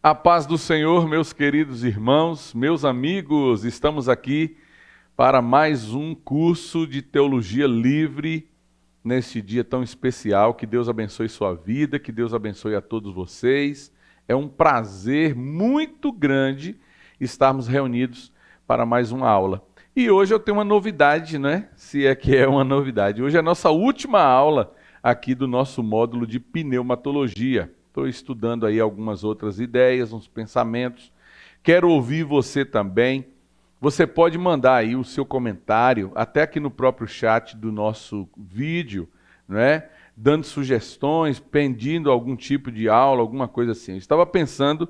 A paz do Senhor, meus queridos irmãos, meus amigos, estamos aqui para mais um curso de teologia livre neste dia tão especial. Que Deus abençoe sua vida, que Deus abençoe a todos vocês. É um prazer muito grande estarmos reunidos para mais uma aula. E hoje eu tenho uma novidade, né? Se é que é uma novidade. Hoje é a nossa última aula aqui do nosso módulo de pneumatologia. Estou estudando aí algumas outras ideias, uns pensamentos. Quero ouvir você também. Você pode mandar aí o seu comentário, até aqui no próprio chat do nosso vídeo, né? Dando sugestões, pedindo algum tipo de aula, alguma coisa assim. Eu estava pensando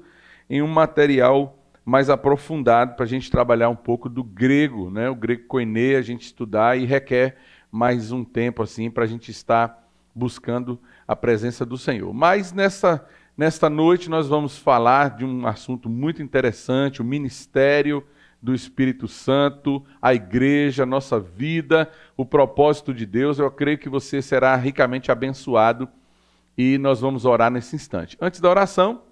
em um material mais aprofundado para a gente trabalhar um pouco do grego, né? O grego koiné, a gente estudar e requer mais um tempo assim para a gente estar buscando a presença do Senhor. Mas nesta noite nós vamos falar de um assunto muito interessante, o ministério do Espírito Santo, a igreja, a nossa vida, o propósito de Deus. Eu creio que você será ricamente abençoado e nós vamos orar nesse instante. Antes da oração,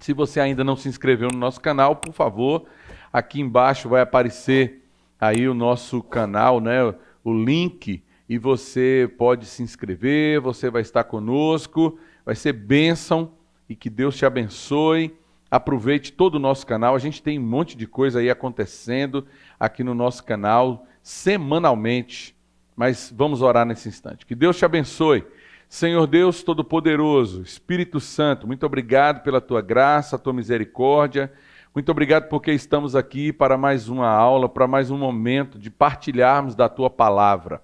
se você ainda não se inscreveu no nosso canal, por favor, aqui embaixo vai aparecer aí o nosso canal, né, o link, e você pode se inscrever, você vai estar conosco, vai ser bênção e que Deus te abençoe. Aproveite todo o nosso canal, a gente tem um monte de coisa aí acontecendo aqui no nosso canal semanalmente, mas vamos orar nesse instante. Que Deus te abençoe. Senhor Deus Todo-Poderoso, Espírito Santo, muito obrigado pela tua graça, a tua misericórdia. Muito obrigado porque estamos aqui para mais uma aula, para mais um momento de partilharmos da tua palavra.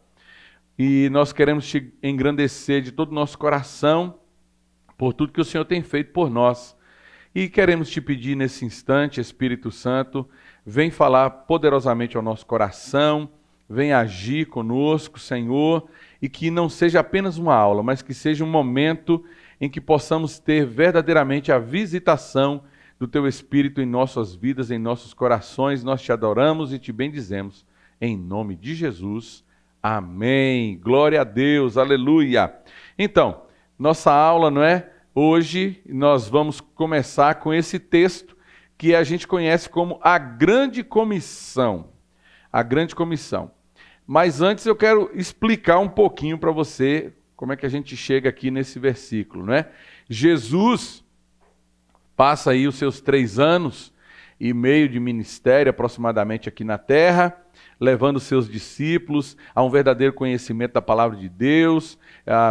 E nós queremos te engrandecer de todo o nosso coração por tudo que o Senhor tem feito por nós. E queremos te pedir nesse instante, Espírito Santo, vem falar poderosamente ao nosso coração, vem agir conosco, Senhor, e que não seja apenas uma aula, mas que seja um momento em que possamos ter verdadeiramente a visitação do Teu Espírito em nossas vidas, em nossos corações. Nós te adoramos e te bendizemos. Em nome de Jesus. Amém. Glória a Deus. Aleluia. Então, nossa aula, não é? Hoje nós vamos começar com esse texto que a gente conhece como a Grande Comissão. A Grande Comissão. Mas antes eu quero explicar um pouquinho para você como é que a gente chega aqui nesse versículo, não é? Jesus passa aí os seus 3 anos e meio de ministério aproximadamente aqui na terra, levando seus discípulos a um verdadeiro conhecimento da palavra de Deus,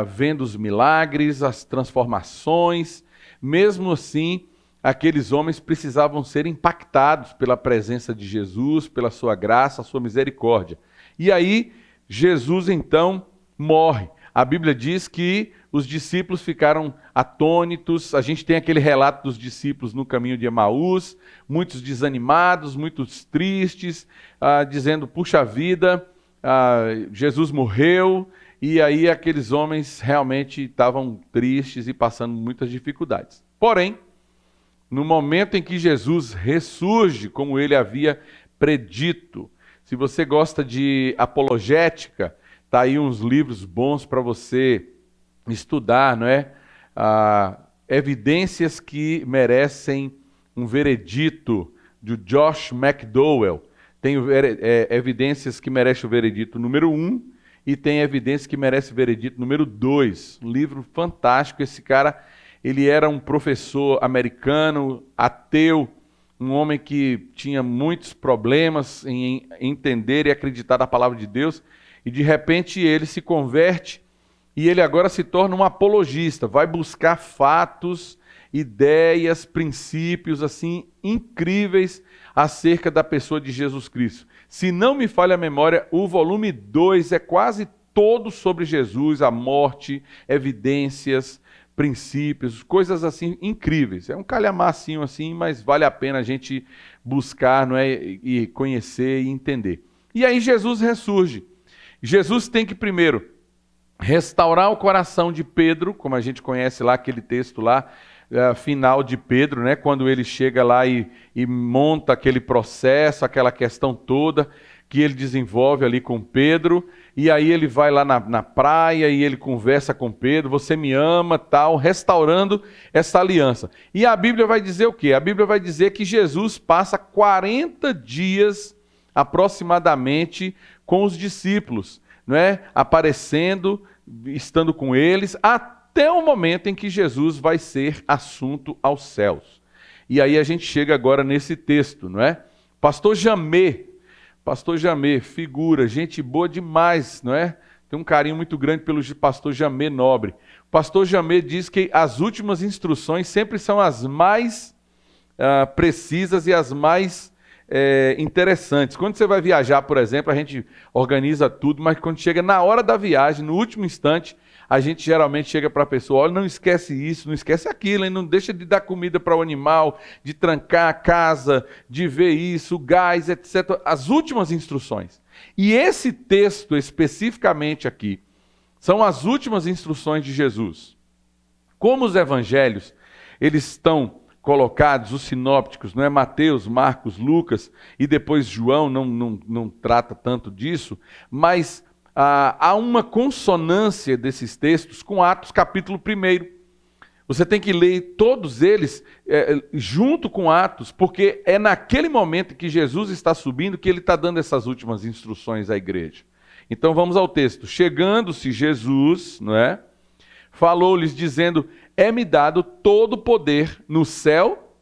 vendo os milagres, as transformações. Mesmo assim, aqueles homens precisavam ser impactados pela presença de Jesus, pela sua graça, a sua misericórdia. E aí, Jesus então morre. A Bíblia diz que os discípulos ficaram atônitos. A gente tem aquele relato dos discípulos no caminho de Emaús, muitos desanimados, muitos tristes, dizendo, puxa vida, Jesus morreu. E aí aqueles homens realmente estavam tristes e passando muitas dificuldades. Porém, no momento em que Jesus ressurge, como ele havia predito, se você gosta de apologética, tá aí uns livros bons para você estudar, não é? Evidências que merecem um veredito, de Josh McDowell. Tem evidências que merecem o veredito número 1 e tem evidências que merecem o veredito número 2. Um livro fantástico. Esse cara, ele era um professor americano, ateu, um homem que tinha muitos problemas em entender e acreditar na palavra de Deus, e de repente ele se converte e ele agora se torna um apologista, vai buscar fatos, ideias, princípios assim incríveis acerca da pessoa de Jesus Cristo. Se não me falha a memória, o volume 2 é quase todo sobre Jesus, a morte, evidências, princípios, coisas assim incríveis. É um calhamacinho assim, mas vale a pena a gente buscar, não é, e conhecer e entender. E aí Jesus ressurge. Jesus tem que primeiro restaurar o coração de Pedro, como a gente conhece lá aquele texto lá, final de Pedro, né? Quando ele chega lá e monta aquele processo, aquela questão toda que ele desenvolve ali com Pedro. e aí ele vai lá na praia e ele conversa com Pedro, você me ama, tal, restaurando essa aliança. E a Bíblia vai dizer o quê? A Bíblia vai dizer que Jesus passa 40 dias aproximadamente com os discípulos, não é? Aparecendo, estando com eles, até o momento em que Jesus vai ser assunto aos céus. E aí a gente chega agora nesse texto, não é? Pastor Jamê, figura, gente boa demais, não é? Tem um carinho muito grande pelo pastor Jamê Nobre. O pastor Jamê diz que as últimas instruções sempre são as mais precisas e as mais interessantes. Quando você vai viajar, por exemplo, a gente organiza tudo, mas quando chega na hora da viagem, no último instante, a gente geralmente chega para a pessoa, olha, não esquece isso, não esquece aquilo, hein? Não deixa de dar comida para o animal, de trancar a casa, de ver isso, gás, etc. As últimas instruções. E esse texto especificamente aqui, são as últimas instruções de Jesus. Como os evangelhos, eles estão colocados, os sinópticos, não é? Mateus, Marcos, Lucas e depois João não trata tanto disso, mas há uma consonância desses textos com Atos capítulo 1. Você tem que ler todos eles junto com Atos, porque é naquele momento que Jesus está subindo que ele está dando essas últimas instruções à igreja. Então vamos ao texto. Chegando-se Jesus, não é? Falou-lhes dizendo, é-me dado todo o poder no céu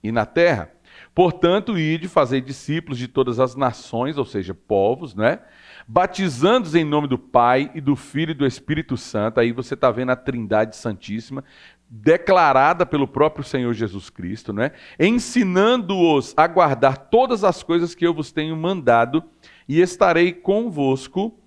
e na terra. Portanto, ide, fazei discípulos de todas as nações, ou seja, povos, né? Batizando-os em nome do Pai e do Filho e do Espírito Santo. Aí você está vendo a Trindade Santíssima, declarada pelo próprio Senhor Jesus Cristo, né? Ensinando-os a guardar todas as coisas que eu vos tenho mandado, e estarei convosco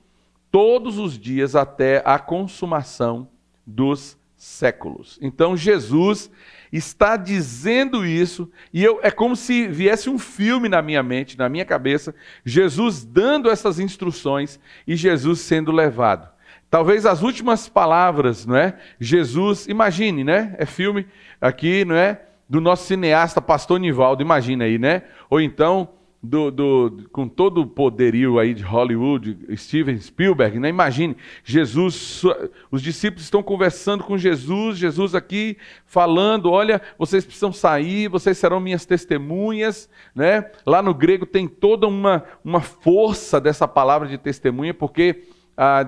todos os dias até a consumação dos séculos. Então Jesus está dizendo isso, e é como se viesse um filme na minha mente, na minha cabeça, Jesus dando essas instruções e Jesus sendo levado. Talvez as últimas palavras, não é? Jesus, imagine, né? É filme aqui, não é? Do nosso cineasta Pastor Nivaldo, imagina aí, né? Ou então com todo o poderio aí de Hollywood, Steven Spielberg, né? Imagine, Jesus, os discípulos estão conversando com Jesus, Jesus aqui falando, olha, vocês precisam sair, vocês serão minhas testemunhas, né? Lá no grego tem toda uma força dessa palavra de testemunha, porque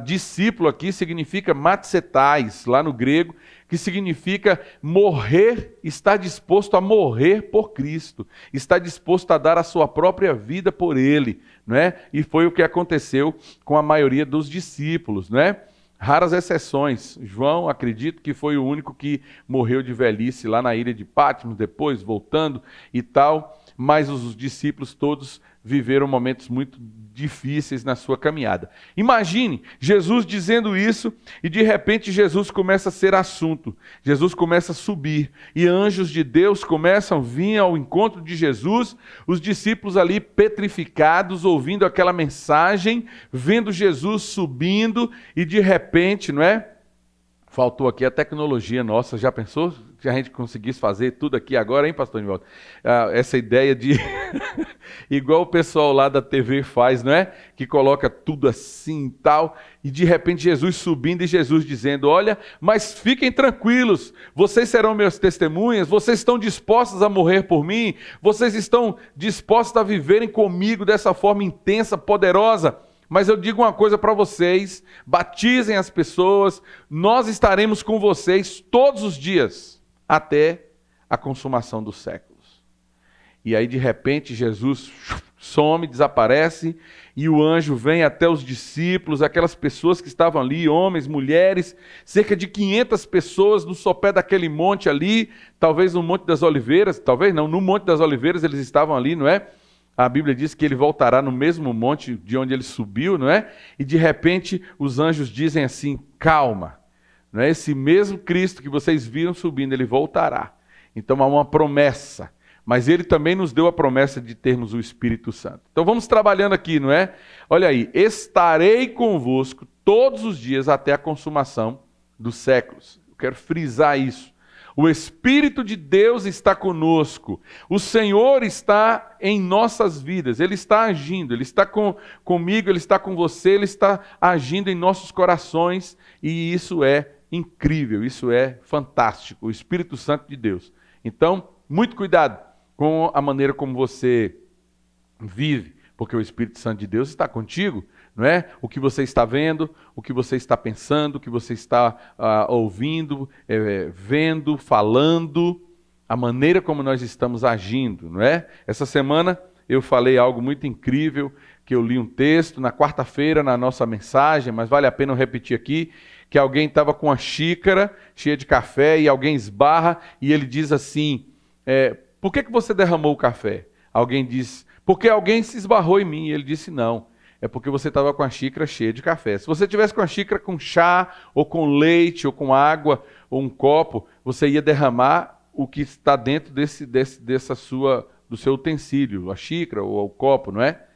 discípulo aqui significa matsetais, lá no grego, que significa morrer, está disposto a morrer por Cristo, está disposto a dar a sua própria vida por Ele, não é? E foi o que aconteceu com a maioria dos discípulos, não é? Raras exceções. João, acredito que foi o único que morreu de velhice lá na ilha de Patmos, depois voltando e tal, mas os discípulos todos viveram momentos muito difíceis na sua caminhada. Imagine Jesus dizendo isso e de repente Jesus começa a ser assunto. Jesus começa a subir e anjos de Deus começam a vir ao encontro de Jesus, os discípulos ali petrificados, ouvindo aquela mensagem, vendo Jesus subindo e de repente, não é? Faltou aqui a tecnologia nossa, já pensou? Se a gente conseguisse fazer tudo aqui agora, hein, pastor Nivaldo? Essa ideia de... igual o pessoal lá da TV faz, não é? Que coloca tudo assim e tal, e de repente Jesus subindo e Jesus dizendo, olha, mas fiquem tranquilos, vocês serão meus testemunhas, vocês estão dispostos a morrer por mim, vocês estão dispostos a viverem comigo dessa forma intensa, poderosa. Mas eu digo uma coisa para vocês, batizem as pessoas, nós estaremos com vocês todos os dias, até a consumação dos séculos. E aí de repente Jesus some, desaparece, e o anjo vem até os discípulos, aquelas pessoas que estavam ali, homens, mulheres, cerca de 500 pessoas no sopé daquele monte ali, talvez no Monte das Oliveiras, talvez não, no Monte das Oliveiras eles estavam ali, não é? A Bíblia diz que ele voltará no mesmo monte de onde ele subiu, não é? E de repente os anjos dizem assim, calma, não é? Esse mesmo Cristo que vocês viram subindo, ele voltará. Então há uma promessa, mas ele também nos deu a promessa de termos o Espírito Santo. Então vamos trabalhando aqui, não é? Olha aí, estarei convosco todos os dias até a consumação dos séculos. Eu quero frisar isso. O Espírito de Deus está conosco. O Senhor está em nossas vidas. Ele está agindo. Ele está comigo, Ele está com você. Ele está agindo em nossos corações. E isso é incrível. Isso é fantástico. O Espírito Santo de Deus. Então, muito cuidado com a maneira como você vive. Porque o Espírito Santo de Deus está contigo. Não é? O que você está vendo, o que você está pensando, o que você está ouvindo, vendo, falando, a maneira como nós estamos agindo, não é? Essa semana eu falei algo muito incrível, que eu li um texto na quarta-feira na nossa mensagem, mas vale a pena eu repetir aqui, que alguém estava com uma xícara cheia de café e alguém esbarra e ele diz assim, por que você derramou o café? Alguém diz, porque alguém se esbarrou em mim. E ele disse, não. É porque você estava com a xícara cheia de café. Se você tivesse com a xícara com chá, ou com leite, ou com água, ou um copo, você ia derramar o que está dentro do seu utensílio, a xícara ou o copo, não é?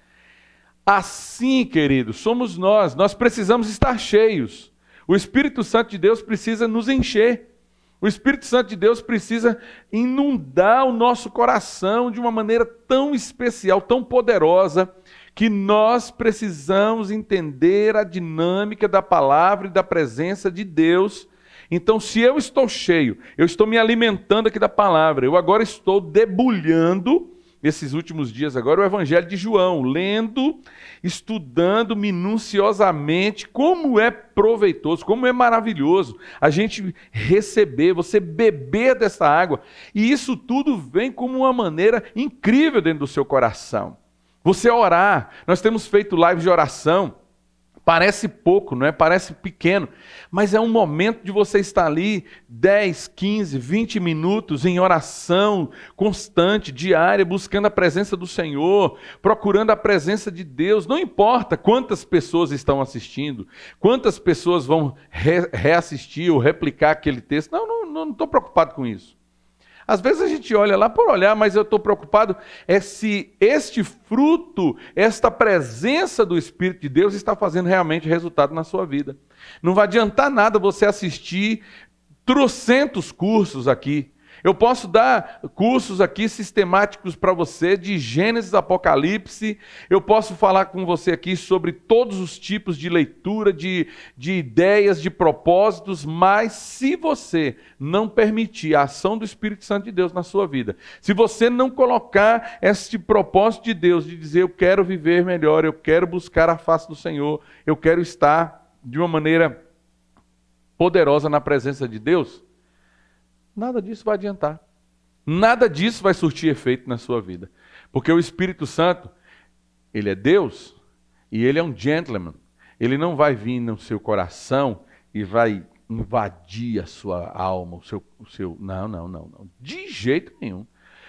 Assim, queridos, somos nós. Nós precisamos estar cheios. O Espírito Santo de Deus precisa nos encher. O Espírito Santo de Deus precisa inundar o nosso coração de uma maneira tão especial, tão poderosa, que nós precisamos entender a dinâmica da palavra e da presença de Deus. Então, se eu estou cheio, eu estou me alimentando aqui da palavra, eu agora estou debulhando, esses últimos dias agora, o Evangelho de João, lendo, estudando minuciosamente como é proveitoso, como é maravilhoso a gente receber, você beber dessa água, e isso tudo vem como uma maneira incrível dentro do seu coração. Você orar, nós temos feito lives de oração, parece pouco, não é? Parece pequeno, mas é um momento de você estar ali 10, 15, 20 minutos em oração constante, diária, buscando a presença do Senhor, procurando a presença de Deus. Não importa quantas pessoas estão assistindo, quantas pessoas vão reassistir ou replicar aquele texto. Não estou preocupado com isso. Às vezes a gente olha lá por olhar, mas eu estou preocupado se este fruto, esta presença do Espírito de Deus está fazendo realmente resultado na sua vida. Não vai adiantar nada você assistir trocentos cursos aqui. Eu posso dar cursos aqui sistemáticos para você de Gênesis, Apocalipse. Eu posso falar com você aqui sobre todos os tipos de leitura, de ideias, de propósitos, mas se você não permitir a ação do Espírito Santo de Deus na sua vida, se você não colocar este propósito de Deus, de dizer eu quero viver melhor, eu quero buscar a face do Senhor, eu quero estar de uma maneira poderosa na presença de Deus, nada disso vai adiantar. Nada disso vai surtir efeito na sua vida. Porque o Espírito Santo, ele é Deus e ele é um gentleman. Ele não vai vir no seu coração e vai invadir a sua alma, o seu... Não. De jeito nenhum.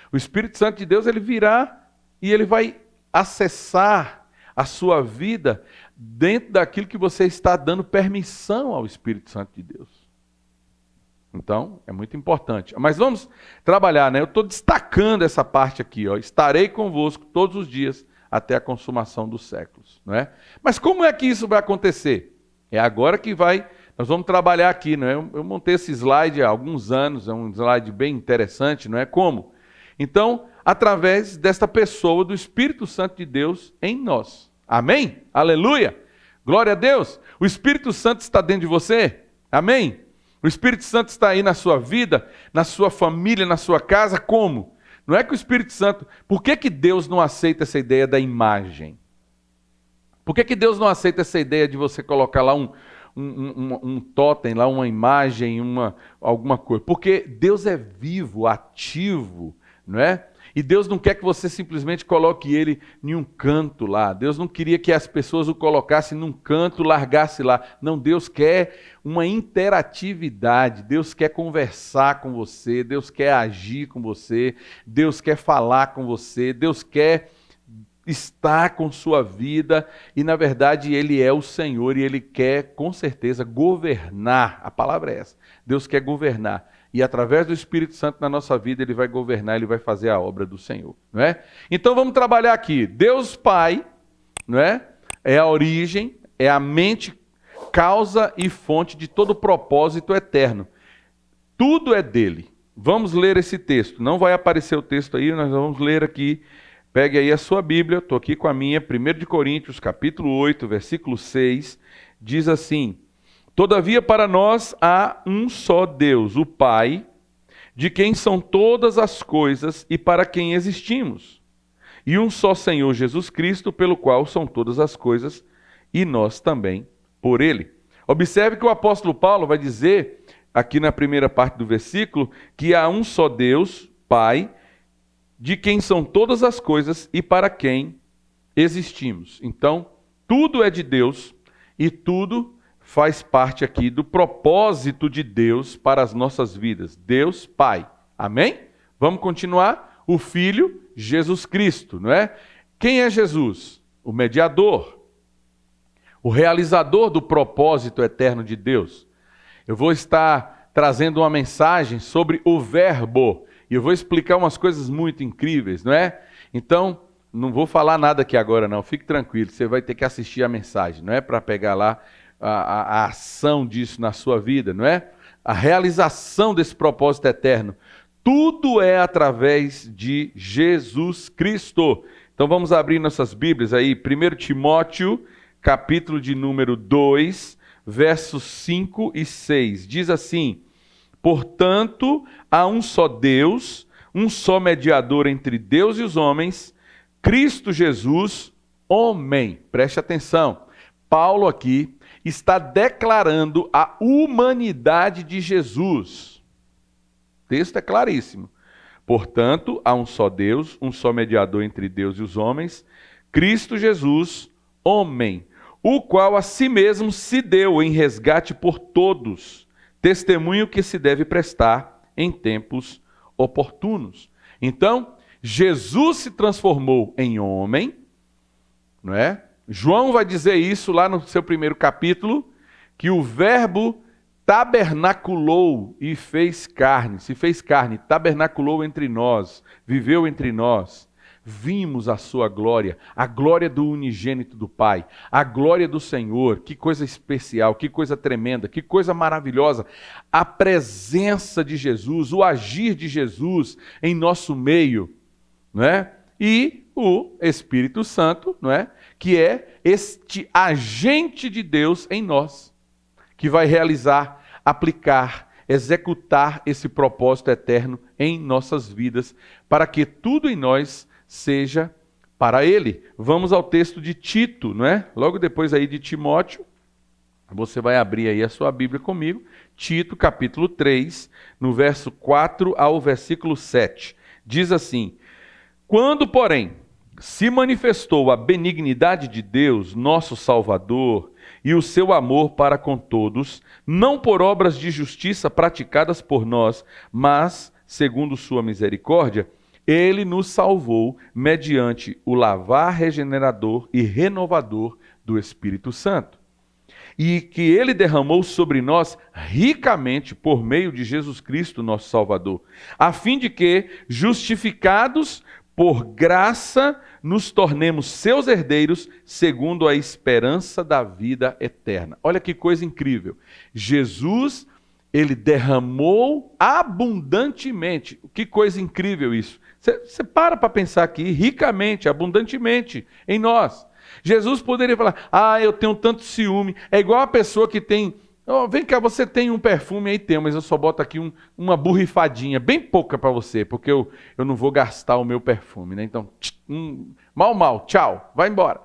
O Espírito Santo de Deus, ele virá e ele vai acessar a sua vida dentro daquilo que você está dando permissão ao Espírito Santo de Deus. Então, é muito importante. Mas vamos trabalhar, né? Eu estou destacando essa parte aqui, ó. Estarei convosco todos os dias até a consumação dos séculos, não é? Mas como é que isso vai acontecer? É agora que nós vamos trabalhar aqui, não é? Eu montei esse slide há alguns anos, é um slide bem interessante, não é? Como? Então, através desta pessoa do Espírito Santo de Deus em nós. Amém? Aleluia! Glória a Deus! O Espírito Santo está dentro de você? Amém? O Espírito Santo está aí na sua vida, na sua família, na sua casa, como? Não é que o Espírito Santo... Por que Deus não aceita essa ideia da imagem? Por que Deus não aceita essa ideia de você colocar lá um totem, lá uma imagem, alguma coisa? Porque Deus é vivo, ativo, não é? E Deus não quer que você simplesmente coloque ele em um canto lá. Deus não queria que as pessoas o colocassem num canto, largasse lá. Não, Deus quer uma interatividade. Deus quer conversar com você. Deus quer agir com você. Deus quer falar com você. Deus quer estar com sua vida. E, na verdade, Ele é o Senhor e Ele quer, com certeza, governar. A palavra é essa. Deus quer governar. E através do Espírito Santo na nossa vida, Ele vai governar, Ele vai fazer a obra do Senhor, não é? Então vamos trabalhar aqui. Deus Pai, não é? É a origem, é a mente, causa e fonte de todo propósito eterno. Tudo é dele. vamos ler esse texto. Não vai aparecer o texto aí, nós vamos ler aqui. Pegue aí a sua Bíblia, estou aqui com a minha, 1 de Coríntios, capítulo 8, versículo 6, diz assim: Todavia para nós há um só Deus, o Pai, de quem são todas as coisas e para quem existimos, e um só Senhor Jesus Cristo, pelo qual são todas as coisas, e nós também por Ele. Observe que o apóstolo Paulo vai dizer, aqui na primeira parte do versículo, que há um só Deus, Pai, de quem são todas as coisas e para quem existimos. Então, tudo é de Deus e tudo faz parte aqui do propósito de Deus para as nossas vidas. Deus Pai. Amém? Vamos continuar? O Filho, Jesus Cristo, não é? Quem é Jesus? O mediador, o realizador do propósito eterno de Deus. Eu vou estar trazendo uma mensagem sobre o Verbo, e eu vou explicar umas coisas muito incríveis, não é? Então, não vou falar nada aqui agora não, fique tranquilo, você vai ter que assistir a mensagem, não é? Para pegar lá a ação disso na sua vida, não é? A realização desse propósito eterno. Tudo é através de Jesus Cristo. Então vamos abrir nossas Bíblias aí, 1 Timóteo, capítulo de número 2, versos 5 e 6. Diz assim: Portanto, há um só Deus, um só mediador entre Deus e os homens, Cristo Jesus, homem. Preste atenção. Paulo aqui está declarando a humanidade de Jesus. O texto é claríssimo. Portanto, há um só Deus, um só mediador entre Deus e os homens, Cristo Jesus, homem, o qual a si mesmo se deu em resgate por todos, testemunho que se deve prestar em tempos oportunos. Então, Jesus se transformou em homem, não é? João vai dizer isso lá no seu primeiro capítulo, que o Verbo tabernaculou e fez carne, se fez carne, tabernaculou entre nós, viveu entre nós. Vimos a sua glória, a glória do unigênito do Pai, a glória do Senhor. Que coisa especial, que coisa tremenda, que coisa maravilhosa. A presença de Jesus, o agir de Jesus em nosso meio, não é? E o Espírito Santo, não é? Que é este agente de Deus em nós, que vai realizar, aplicar, executar esse propósito eterno em nossas vidas, para que tudo em nós seja para Ele. Vamos ao texto de Tito, não é? Logo depois aí de Timóteo, você vai abrir aí a sua Bíblia comigo, Tito capítulo 3, no verso 4 ao versículo 7. Diz assim: Quando, porém, se manifestou a benignidade de Deus, nosso Salvador, e o seu amor para com todos, não por obras de justiça praticadas por nós, mas, segundo sua misericórdia, Ele nos salvou mediante o lavar regenerador e renovador do Espírito Santo, e que Ele derramou sobre nós ricamente por meio de Jesus Cristo, nosso Salvador, a fim de que, justificados por graça, nos tornemos seus herdeiros, segundo a esperança da vida eterna. Olha que coisa incrível. Jesus, Ele derramou abundantemente. Que coisa incrível isso. Você para pensar aqui, ricamente, abundantemente, em nós. Jesus poderia falar: eu tenho tanto ciúme. É igual a pessoa que tem... vem cá, você tem um perfume aí? Tem, mas eu só boto aqui uma borrifadinha, bem pouca para você, porque eu não vou gastar o meu perfume, né? Então, mal, tchau, vai embora.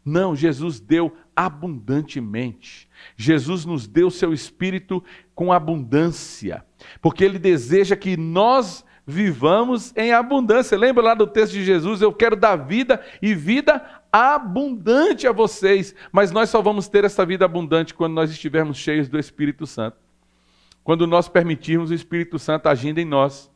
Não, Jesus deu abundantemente. Jesus nos deu seu Espírito com abundância, porque Ele deseja que nós vivamos em abundância. Lembra lá do texto de Jesus? Eu quero dar vida e vida abundante a vocês, mas nós só vamos ter essa vida abundante quando nós estivermos cheios do Espírito Santo. Quando nós permitirmos o Espírito Santo agindo em nós,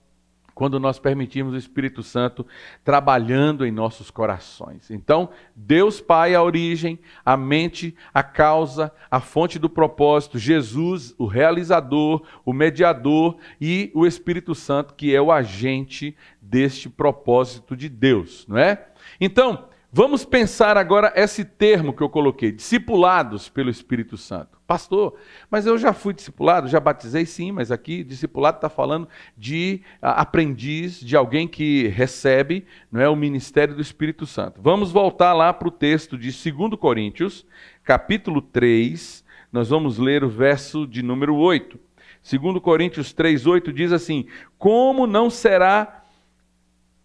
quando nós permitirmos o Espírito Santo trabalhando em nossos corações. Então, Deus Pai, a origem, a mente, a causa, a fonte do propósito, Jesus, o realizador, o mediador, e o Espírito Santo, que é o agente deste propósito de Deus, não é? Então, Vamos pensar agora esse termo que eu coloquei, discipulados pelo Espírito Santo. Pastor, mas eu já fui discipulado, já batizei, sim, mas aqui discipulado está falando de aprendiz, de alguém que recebe, não é, o ministério do Espírito Santo. Vamos voltar lá para o texto de 2 Coríntios, capítulo 3, nós vamos ler o verso de número 8. 2 Coríntios 3:8 diz assim: como não será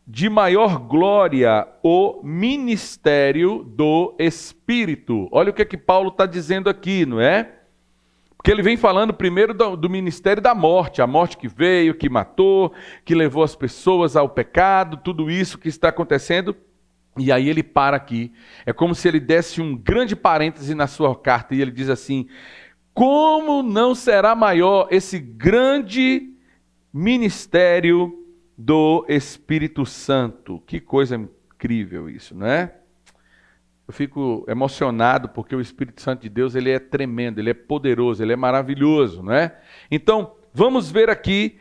de maior glória o ministério do Espírito? Olha o que Paulo está dizendo aqui, não é? Porque ele vem falando primeiro do ministério da morte, a morte que veio, que matou, que levou as pessoas ao pecado, tudo isso que está acontecendo. E aí ele para aqui, é como se ele desse um grande parêntese na sua carta, e ele diz assim: como não será maior esse grande ministério do Espírito Santo? Que coisa incrível isso, não é? Eu fico emocionado porque o Espírito Santo de Deus, ele é tremendo, ele é poderoso, ele é maravilhoso, não é? Então, vamos ver aqui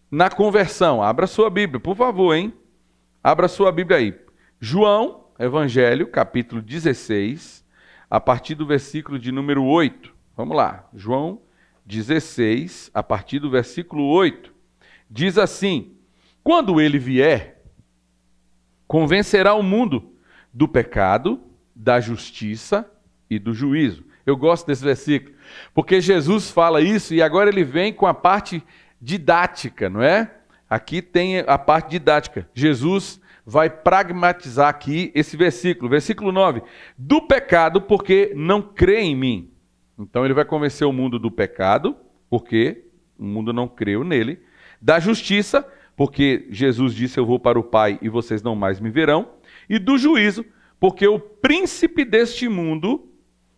na conversão. Abra sua Bíblia, por favor, hein? Abra sua Bíblia aí. João, Evangelho, capítulo 16, a partir do versículo de número 8. Vamos lá. João 16, a partir do versículo 8. Diz assim: quando ele vier, convencerá o mundo do pecado, da justiça e do juízo. Eu gosto desse versículo, porque Jesus fala isso e agora ele vem com a parte didática, não é? Aqui tem a parte didática. Jesus vai pragmatizar aqui esse versículo. Versículo 9. Do pecado, porque não crê em mim. Então ele vai convencer o mundo do pecado, porque o mundo não creu nele. Da justiça, porque Jesus disse: eu vou para o Pai e vocês não mais me verão. E do juízo, porque o príncipe deste mundo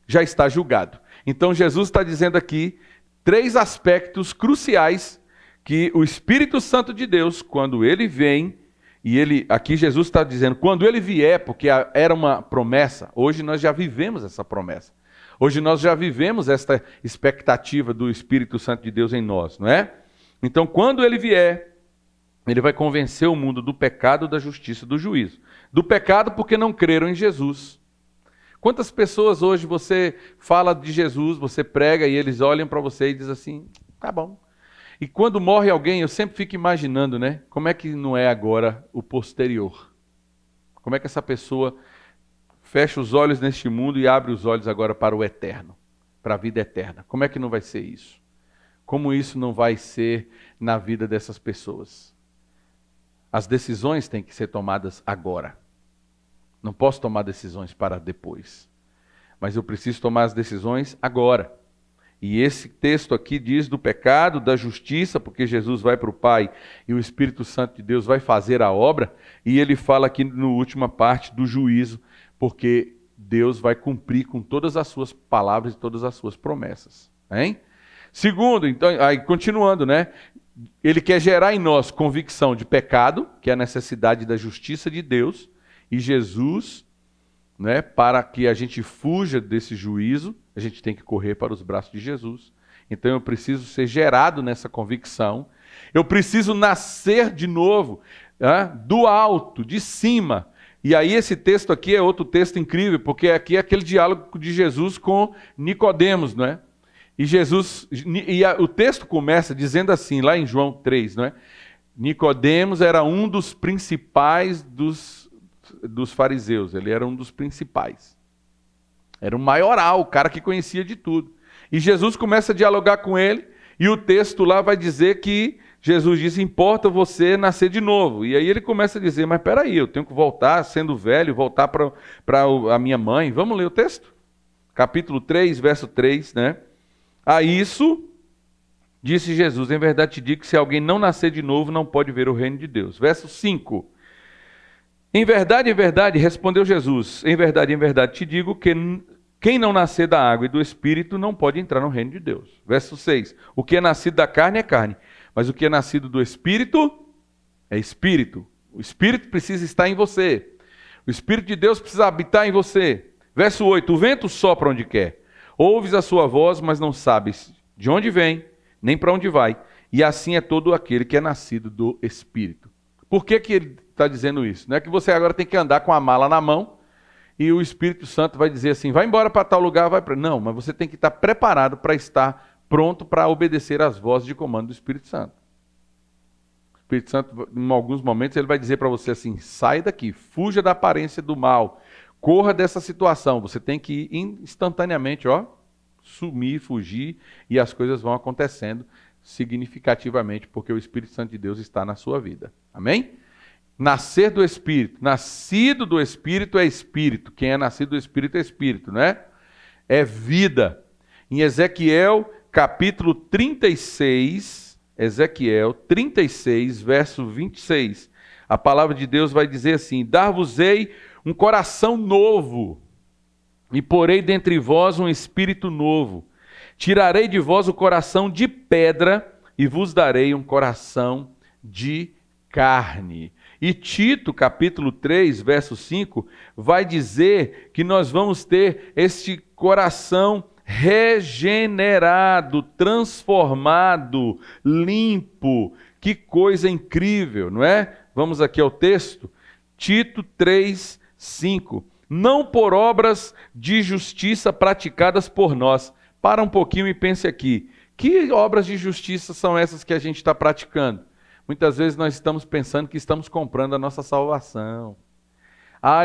já está julgado. Então Jesus está dizendo aqui 3 aspectos cruciais que o Espírito Santo de Deus, quando ele vem, e aqui Jesus está dizendo, quando ele vier, porque era uma promessa, hoje nós já vivemos essa promessa. Hoje nós já vivemos esta expectativa do Espírito Santo de Deus em nós, não é? Então quando ele vier, ele vai convencer o mundo do pecado, da justiça e do juízo. Do pecado porque não creram em Jesus. Quantas pessoas hoje você fala de Jesus, você prega e eles olham para você e dizem assim, tá bom. E quando morre alguém, eu sempre fico imaginando, né? Como é que não é agora o posterior? Como é que essa pessoa fecha os olhos neste mundo e abre os olhos agora para o eterno, para a vida eterna? Como é que não vai ser isso? Como isso não vai ser na vida dessas pessoas? As decisões têm que ser tomadas agora. Não posso tomar decisões para depois. Mas eu preciso tomar as decisões agora. E esse texto aqui diz do pecado, da justiça, porque Jesus vai para o Pai e o Espírito Santo de Deus vai fazer a obra. E ele fala aqui na última parte do juízo, porque Deus vai cumprir com todas as suas palavras e todas as suas promessas. Hein? Segundo, então, aí continuando, né? Ele quer gerar em nós convicção de pecado, que é a necessidade da justiça de Deus, e Jesus, né, para que a gente fuja desse juízo, a gente tem que correr para os braços de Jesus. Então eu preciso ser gerado nessa convicção, eu preciso nascer de novo, do alto, de cima. E aí esse texto aqui é outro texto incrível, porque aqui é aquele diálogo de Jesus com Nicodemos, não é? O texto começa dizendo assim, lá em João 3, não é? Nicodemos era um dos principais dos fariseus, ele era um dos principais. Era um maioral, o cara que conhecia de tudo. E Jesus começa a dialogar com ele, e o texto lá vai dizer que Jesus diz, importa você nascer de novo. E aí ele começa a dizer, mas peraí, eu tenho que voltar, sendo velho, voltar para a minha mãe. Vamos ler o texto? Capítulo 3, verso 3, né? A isso, disse Jesus, em verdade te digo que se alguém não nascer de novo, não pode ver o reino de Deus. Verso 5. Em verdade, respondeu Jesus, em verdade te digo que quem não nascer da água e do Espírito não pode entrar no reino de Deus. Verso 6. O que é nascido da carne é carne, mas o que é nascido do Espírito é Espírito. O Espírito precisa estar em você. O Espírito de Deus precisa habitar em você. Verso 8. O vento sopra onde quer. Ouves a sua voz, mas não sabes de onde vem, nem para onde vai. E assim é todo aquele que é nascido do Espírito. Por que ele está dizendo isso? Não é que você agora tem que andar com a mala na mão e o Espírito Santo vai dizer assim, vai embora para tal lugar, vai para... Não, mas você tem que estar preparado para estar pronto para obedecer às vozes de comando do Espírito Santo. O Espírito Santo, em alguns momentos, ele vai dizer para você assim, sai daqui, fuja da aparência do mal, corra dessa situação. Você tem que ir instantaneamente, sumir, fugir, e as coisas vão acontecendo significativamente, porque o Espírito Santo de Deus está na sua vida. Amém? Nascer do Espírito. Nascido do Espírito é Espírito. Quem é nascido do Espírito é Espírito, não é? É vida. Em Ezequiel, capítulo 36, Ezequiel 36, verso 26, a palavra de Deus vai dizer assim, dar-vos-ei um coração novo, e porei dentre vós um espírito novo. Tirarei de vós o coração de pedra, e vos darei um coração de carne. E Tito, capítulo 3, verso 5, vai dizer que nós vamos ter este coração regenerado, transformado, limpo. Que coisa incrível, não é? Vamos aqui ao texto. Tito 3, 5. Não por obras de justiça praticadas por nós. Para um pouquinho e pense aqui. Que obras de justiça são essas que a gente está praticando? Muitas vezes nós estamos pensando que estamos comprando a nossa salvação.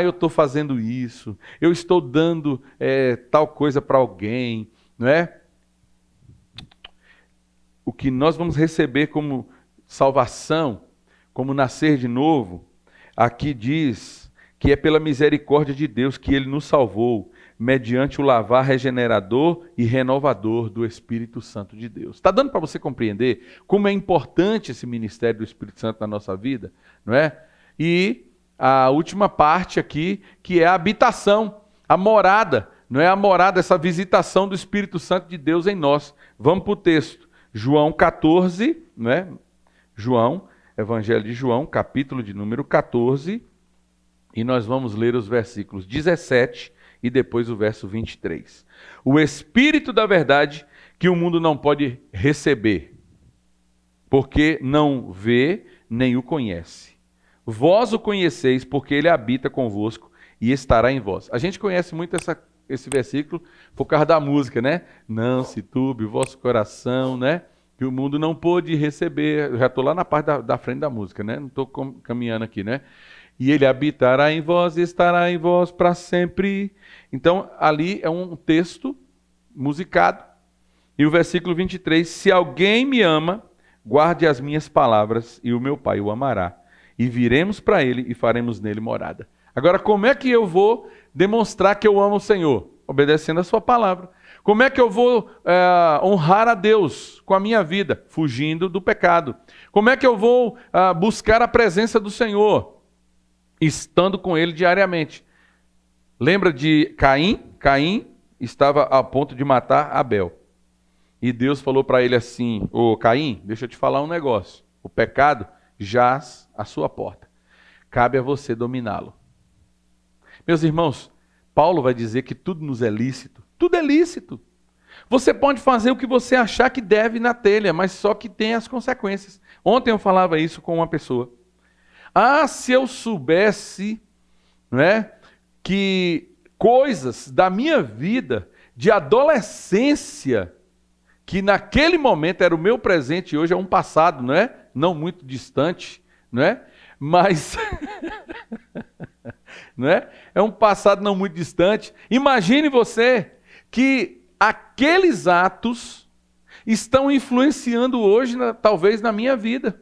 Eu estou fazendo isso, eu estou dando tal coisa para alguém, não é? O que nós vamos receber como salvação, como nascer de novo, aqui diz que é pela misericórdia de Deus que Ele nos salvou, mediante o lavar regenerador e renovador do Espírito Santo de Deus. Está dando para você compreender como é importante esse ministério do Espírito Santo na nossa vida, não é? E a última parte aqui, que é a habitação, a morada, não é a morada, essa visitação do Espírito Santo de Deus em nós. Vamos para o texto, João 14, não é? João, Evangelho de João, capítulo de número 14, e nós vamos ler os versículos 17 e depois o verso 23. O Espírito da verdade que o mundo não pode receber, porque não vê nem o conhece. Vós o conheceis, porque ele habita convosco e estará em vós. A gente conhece muito esse versículo por causa da música, né? Não se turbe o vosso coração, né? Que o mundo não pôde receber. Eu já estou lá na parte da frente da música, né? Não estou caminhando aqui, né? E ele habitará em vós e estará em vós para sempre. Então, ali é um texto musicado. E o versículo 23, se alguém me ama, guarde as minhas palavras e o meu Pai o amará. E viremos para ele e faremos nele morada. Agora, como é que eu vou demonstrar que eu amo o Senhor? Obedecendo a sua palavra. Como é que eu vou honrar a Deus com a minha vida? Fugindo do pecado. Como é que eu vou buscar a presença do Senhor? Estando com ele diariamente. Lembra de Caim? Caim estava a ponto de matar Abel. E Deus falou para ele assim, Caim, deixa eu te falar um negócio. O pecado jaz à sua porta. Cabe a você dominá-lo. Meus irmãos, Paulo vai dizer que tudo nos é lícito. Tudo é lícito. Você pode fazer o que você achar que deve na telha, mas só que tem as consequências. Ontem eu falava isso com uma pessoa. Se eu soubesse, não é, que coisas da minha vida, de adolescência, que naquele momento era o meu presente e hoje é um passado, não é? Não muito distante, não é? Mas, não é? É um passado não muito distante. Imagine você que aqueles atos estão influenciando hoje, talvez, na minha vida.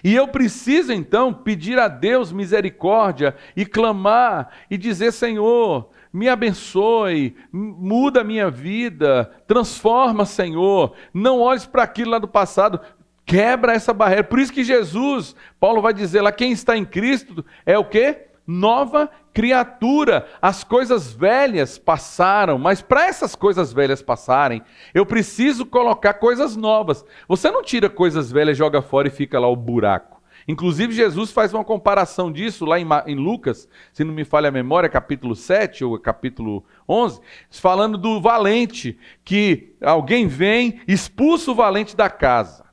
E eu preciso, então, pedir a Deus misericórdia e clamar e dizer, Senhor, me abençoe, muda a minha vida, transforma, Senhor. Não olhes para aquilo lá do passado, quebra essa barreira. Por isso que Jesus, Paulo vai dizer lá, quem está em Cristo é o quê? Nova criatura. As coisas velhas passaram, mas para essas coisas velhas passarem, eu preciso colocar coisas novas. Você não tira coisas velhas, joga fora e fica lá o buraco. Inclusive Jesus faz uma comparação disso lá em Lucas, se não me falha a memória, capítulo 7 ou capítulo 11, falando do valente, que alguém vem, expulsa o valente da casa.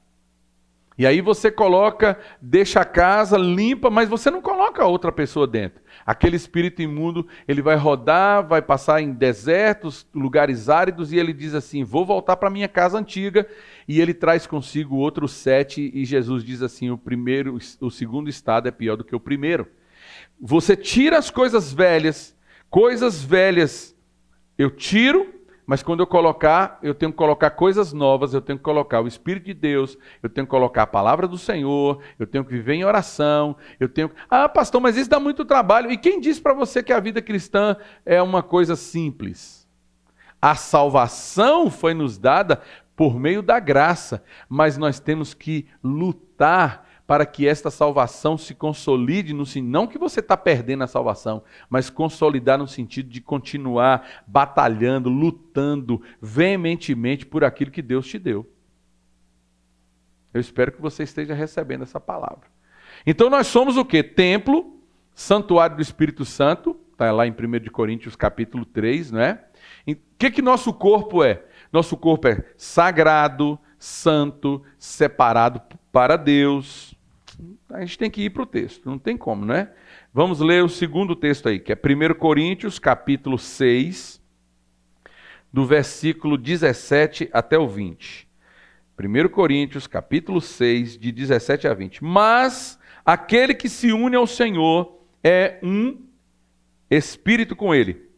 E aí você coloca, deixa a casa limpa, mas você não coloca a outra pessoa dentro. Aquele espírito imundo, ele vai rodar, vai passar em desertos, lugares áridos, e ele diz assim, vou voltar para a minha casa antiga, e ele traz consigo outros 7, e Jesus diz assim, o segundo estado é pior do que o primeiro. Você tira as coisas velhas eu tiro, mas quando eu colocar, eu tenho que colocar coisas novas, eu tenho que colocar o Espírito de Deus, eu tenho que colocar a palavra do Senhor, eu tenho que viver em oração, pastor, mas isso dá muito trabalho. E quem disse para você que a vida cristã é uma coisa simples? A salvação foi nos dada por meio da graça, mas nós temos que lutar para que esta salvação se consolide, não que você está perdendo a salvação, mas consolidar no sentido de continuar batalhando, lutando veementemente por aquilo que Deus te deu. Eu espero que você esteja recebendo essa palavra. Então nós somos o quê? Templo, santuário do Espírito Santo, está lá em 1 Coríntios capítulo 3, não é? O que nosso corpo é? Nosso corpo é sagrado, santo, separado para Deus. A gente tem que ir para o texto, não tem como, né? Vamos ler o segundo texto aí, que é 1 Coríntios, capítulo 6, do versículo 17 até o 20. 1 Coríntios, capítulo 6, de 17 a 20. Mas aquele que se une ao Senhor é um espírito com ele.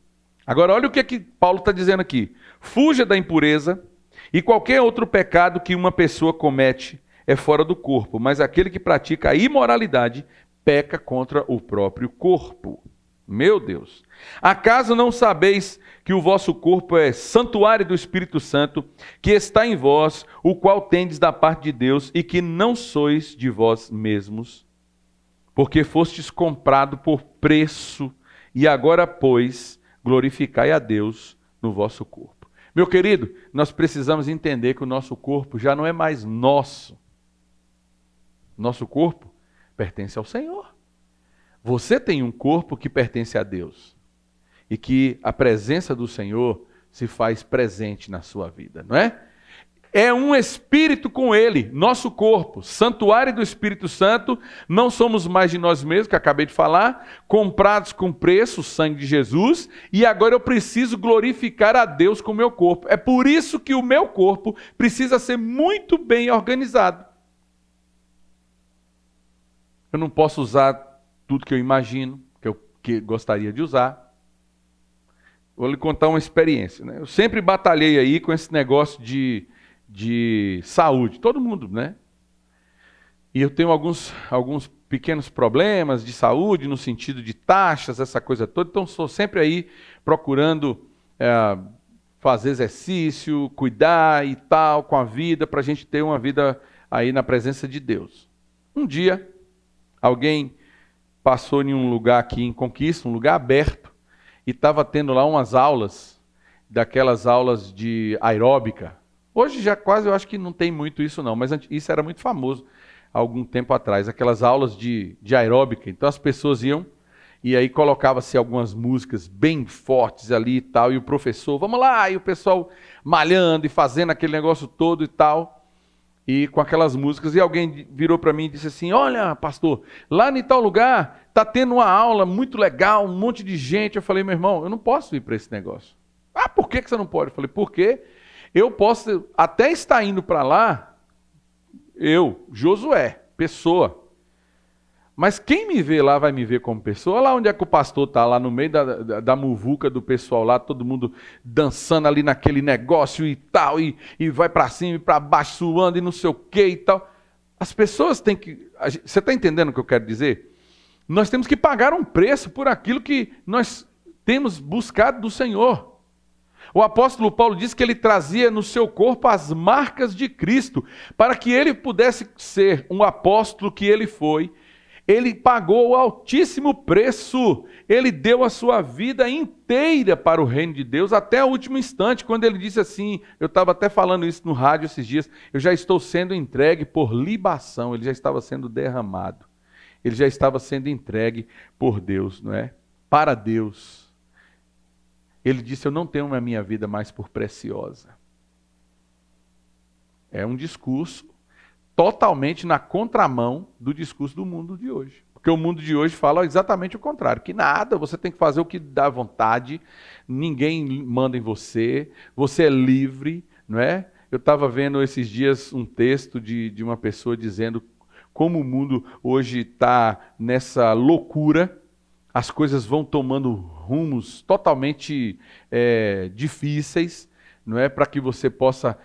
Agora, olha o que Paulo está dizendo aqui. Fuja da impureza e qualquer outro pecado que uma pessoa comete é fora do corpo, mas aquele que pratica a imoralidade peca contra o próprio corpo. Meu Deus! Acaso não sabeis que o vosso corpo é santuário do Espírito Santo, que está em vós, o qual tendes da parte de Deus, e que não sois de vós mesmos? Porque fostes comprado por preço, e agora, pois, glorificai a Deus no vosso corpo. Meu querido, nós precisamos entender que o nosso corpo já não é mais nosso. Nosso corpo pertence ao Senhor. Você tem um corpo que pertence a Deus. E que a presença do Senhor se faz presente na sua vida, não é? É um espírito com ele, nosso corpo, santuário do Espírito Santo, não somos mais de nós mesmos, que acabei de falar, comprados com preço, o sangue de Jesus, e agora eu preciso glorificar a Deus com o meu corpo. É por isso que o meu corpo precisa ser muito bem organizado. Eu não posso usar tudo que eu imagino, que gostaria de usar. Vou lhe contar uma experiência, né? Eu sempre batalhei aí com esse negócio de saúde, todo mundo, né? E eu tenho alguns pequenos problemas de saúde, no sentido de taxas, essa coisa toda, então sou sempre aí procurando fazer exercício, cuidar e tal, com a vida, para a gente ter uma vida aí na presença de Deus. Um dia, alguém passou em um lugar aqui em Conquista, um lugar aberto, e estava tendo lá umas aulas, daquelas aulas de aeróbica. Hoje já quase eu acho que não tem muito isso não, mas isso era muito famoso há algum tempo atrás, aquelas aulas de aeróbica. Então as pessoas iam e aí colocava-se algumas músicas bem fortes ali e tal, e o professor, vamos lá, e o pessoal malhando e fazendo aquele negócio todo e tal. E com aquelas músicas, e alguém virou para mim e disse assim, olha, pastor, lá em tal lugar está tendo uma aula muito legal, um monte de gente. Eu falei, meu irmão, eu não posso ir para esse negócio. Ah, por que você não pode? Eu falei, porque eu posso até estar indo para lá, eu, Josué, pessoa. Mas quem me vê lá vai me ver como pessoa. Lá onde é que o pastor está, lá no meio da muvuca do pessoal lá, todo mundo dançando ali naquele negócio e tal, e vai para cima e para baixo, suando e não sei o que e tal. As pessoas têm que... Você está entendendo o que eu quero dizer? Nós temos que pagar um preço por aquilo que nós temos buscado do Senhor. O apóstolo Paulo diz que ele trazia no seu corpo as marcas de Cristo, para que ele pudesse ser um apóstolo que ele foi. Ele pagou o altíssimo preço, ele deu a sua vida inteira para o reino de Deus, até o último instante, quando ele disse assim, eu estava até falando isso no rádio esses dias, eu já estou sendo entregue por libação, ele já estava sendo derramado, ele já estava sendo entregue por Deus, não é? Para Deus. Ele disse, eu não tenho a minha vida mais por preciosa. É um discurso totalmente na contramão do discurso do mundo de hoje. Porque o mundo de hoje fala exatamente o contrário, que nada, você tem que fazer o que dá vontade, ninguém manda em você, você é livre, não é? Eu estava vendo esses dias um texto de uma pessoa dizendo como o mundo hoje está nessa loucura, as coisas vão tomando rumos totalmente difíceis, não é? Para que você possa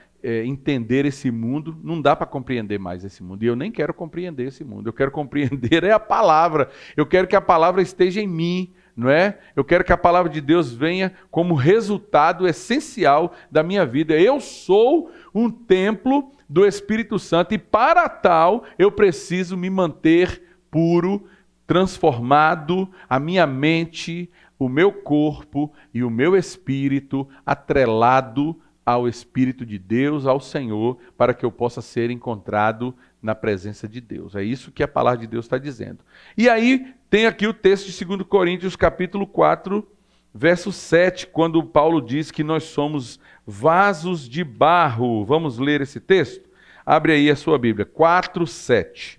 entender esse mundo. Não dá para compreender mais esse mundo. E eu nem quero compreender esse mundo. Eu quero compreender a palavra. Eu quero que a palavra esteja em mim, não é? Eu quero que a palavra de Deus venha como resultado essencial da minha vida. Eu sou um templo do Espírito Santo e para tal eu preciso me manter puro, transformado, a minha mente, o meu corpo e o meu espírito atrelado ao Espírito de Deus, ao Senhor, para que eu possa ser encontrado na presença de Deus. É isso que a palavra de Deus está dizendo. E aí tem aqui o texto de 2 Coríntios, capítulo 4, verso 7, quando Paulo diz que nós somos vasos de barro. Vamos ler esse texto? Abre aí a sua Bíblia, 4, 7.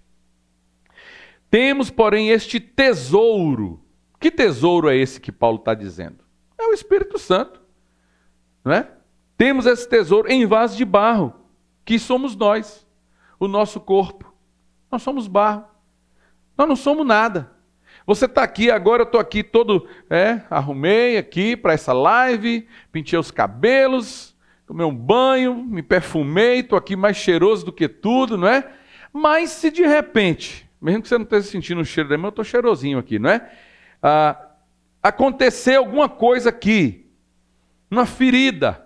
Temos, porém, este tesouro. Que tesouro é esse que Paulo está dizendo? É o Espírito Santo, não é? Temos esse tesouro em vaso de barro, que somos nós, o nosso corpo. Nós somos barro. Nós não somos nada. Você está aqui, agora eu estou aqui todo, arrumei aqui para essa live, pintei os cabelos, tomei um banho, me perfumei, estou aqui mais cheiroso do que tudo, não é? Mas se de repente, mesmo que você não esteja sentindo o cheiro da mão, eu estou cheirosinho aqui, não é? Acontecer alguma coisa aqui, uma ferida,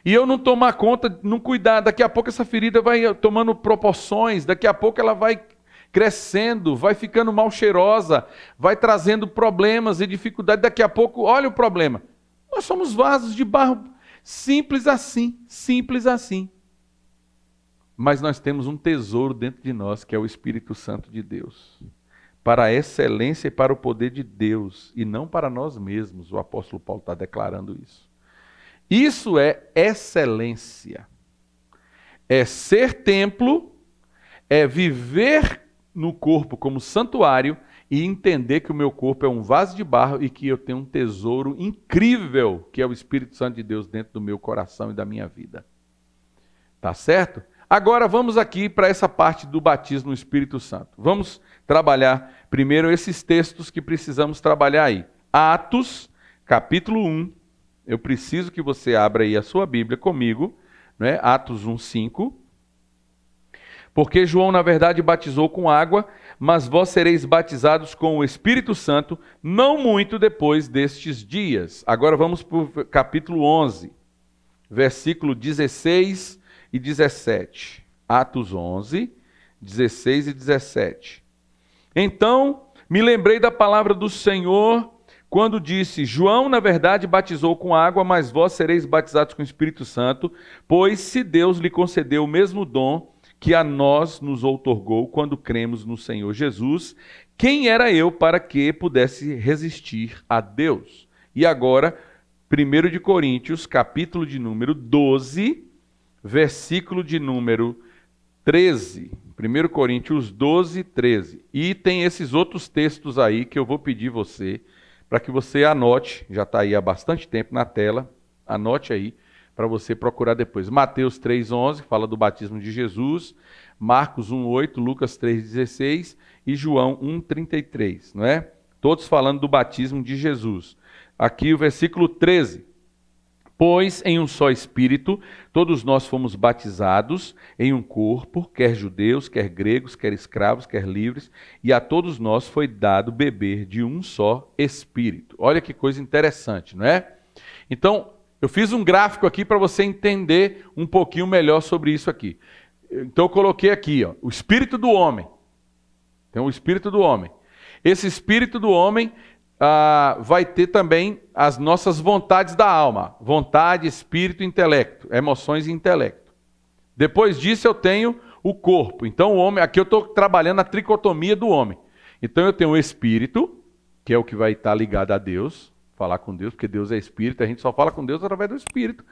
e eu não tomar conta, não cuidar, daqui a pouco essa ferida vai tomando proporções, daqui a pouco ela vai crescendo, vai ficando mal cheirosa, vai trazendo problemas e dificuldades, daqui a pouco, olha o problema. Nós somos vasos de barro, simples assim, simples assim. Mas nós temos um tesouro dentro de nós, que é o Espírito Santo de Deus. Para a excelência e para o poder de Deus, e não para nós mesmos, o apóstolo Paulo está declarando isso. Isso é excelência. É ser templo, é viver no corpo como santuário e entender que o meu corpo é um vaso de barro e que eu tenho um tesouro incrível, que é o Espírito Santo de Deus dentro do meu coração e da minha vida. Tá certo? Agora vamos aqui para essa parte do batismo no Espírito Santo. Vamos trabalhar primeiro esses textos que precisamos trabalhar aí. Atos, capítulo 1. Eu preciso que você abra aí a sua Bíblia comigo, né? Atos 1, 5. Porque João, na verdade, batizou com água, mas vós sereis batizados com o Espírito Santo, não muito depois destes dias. Agora vamos para o capítulo 11, versículo 16 e 17. Atos 11, 16 e 17. Então me lembrei da palavra do Senhor, quando disse: João, na verdade, batizou com água, mas vós sereis batizados com o Espírito Santo, pois se Deus lhe concedeu o mesmo dom que a nós nos outorgou quando cremos no Senhor Jesus, quem era eu para que pudesse resistir a Deus? E agora, 1 de Coríntios, capítulo de número 12, versículo de número 13. 1 Coríntios 12, 13. E tem esses outros textos aí que eu vou pedir você, para que você anote, já está aí há bastante tempo na tela, anote aí, para você procurar depois. Mateus 3,11, fala do batismo de Jesus, Marcos 1,8, Lucas 3,16 e João 1,33, não é? Todos falando do batismo de Jesus. Aqui o versículo 13. Pois em um só Espírito, todos nós fomos batizados em um corpo, quer judeus, quer gregos, quer escravos, quer livres, e a todos nós foi dado beber de um só Espírito. Olha que coisa interessante, não é? Então, eu fiz um gráfico aqui para você entender um pouquinho melhor sobre isso aqui. Então eu coloquei aqui, ó, o Espírito do homem. Tem o Espírito do homem. Esse Espírito do homem vai ter também as nossas vontades da alma. Vontade, espírito, intelecto. Emoções e intelecto. Depois disso eu tenho o corpo. Então o homem, aqui eu estou trabalhando a tricotomia do homem. Então eu tenho o espírito, que é o que vai estar ligado a Deus, falar com Deus, porque Deus é espírito, a gente só fala com Deus através do espírito,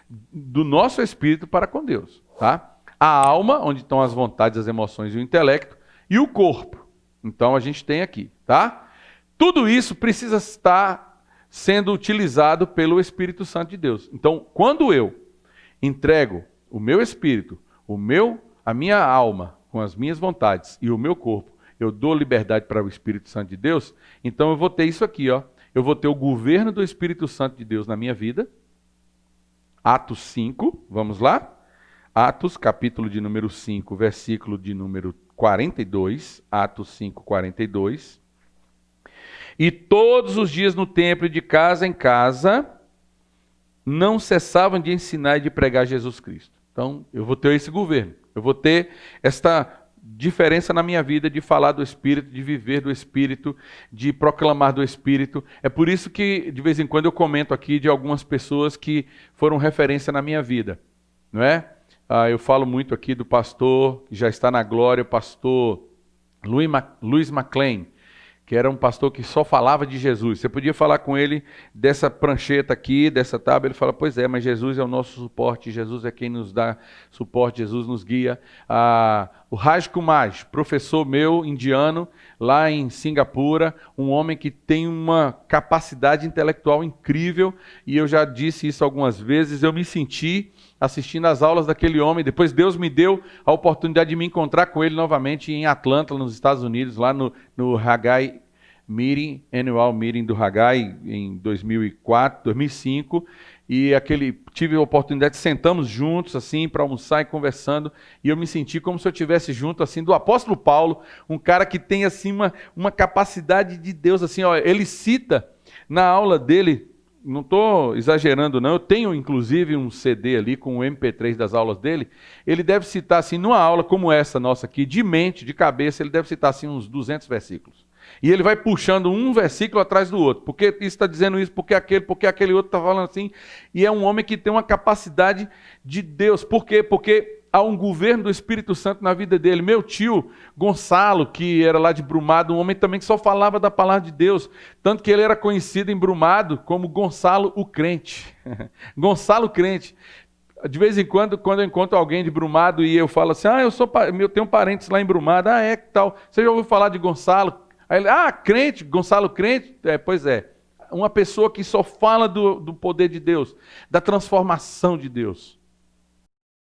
do nosso espírito para com Deus, tá? A alma, onde estão as vontades, as emoções e o intelecto, e o corpo. Então a gente tem aqui, tá? Tudo isso precisa estar sendo utilizado pelo Espírito Santo de Deus. Então, quando eu entrego o meu espírito, a minha alma, com as minhas vontades e o meu corpo, eu dou liberdade para o Espírito Santo de Deus, então eu vou ter isso aqui, ó. Eu vou ter o governo do Espírito Santo de Deus na minha vida. Atos 5, vamos lá? Atos, capítulo de número 5, versículo de número 42. Atos 5, 42. E todos os dias no templo e de casa em casa, não cessavam de ensinar e de pregar Jesus Cristo. Então, eu vou ter esse governo. Eu vou ter esta diferença na minha vida de falar do Espírito, de viver do Espírito, de proclamar do Espírito. É por isso que, de vez em quando, eu comento aqui de algumas pessoas que foram referência na minha vida. Não é? Eu falo muito aqui do pastor, que já está na glória, o pastor Louis McLean, que era um pastor que só falava de Jesus. Você podia falar com ele dessa prancheta aqui, dessa tábua, ele fala, pois é, mas Jesus é o nosso suporte, Jesus é quem nos dá suporte, Jesus nos guia. O Raj Kumar, professor meu, indiano, lá em Singapura, um homem que tem uma capacidade intelectual incrível, e eu já disse isso algumas vezes, eu me senti assistindo às aulas daquele homem, depois Deus me deu a oportunidade de me encontrar com ele novamente em Atlanta, nos Estados Unidos, lá no Haggai Meeting, Annual Meeting do Haggai, em 2004, 2005, e tive a oportunidade, sentamos juntos assim para almoçar e conversando, e eu me senti como se eu estivesse junto assim do apóstolo Paulo, um cara que tem assim uma capacidade de Deus, assim, ó, ele cita na aula dele, não estou exagerando não, eu tenho inclusive um CD ali com o MP3 das aulas dele, ele deve citar assim, numa aula como essa nossa aqui, de mente, de cabeça, ele deve citar assim uns 200 versículos. E ele vai puxando um versículo atrás do outro, porque isso está dizendo isso, porque aquele outro está falando assim, e é um homem que tem uma capacidade de Deus. Por quê? Porque há um governo do Espírito Santo na vida dele. Meu tio Gonçalo, que era lá de Brumado, um homem também que só falava da palavra de Deus, tanto que ele era conhecido em Brumado como Gonçalo o Crente. Gonçalo Crente. De vez em quando eu encontro alguém de Brumado e eu falo assim, eu tenho parentes lá em Brumado, que tal? Você já ouviu falar de Gonçalo? Aí ele, crente, Gonçalo Crente? Pois é, uma pessoa que só fala do poder de Deus, da transformação de Deus.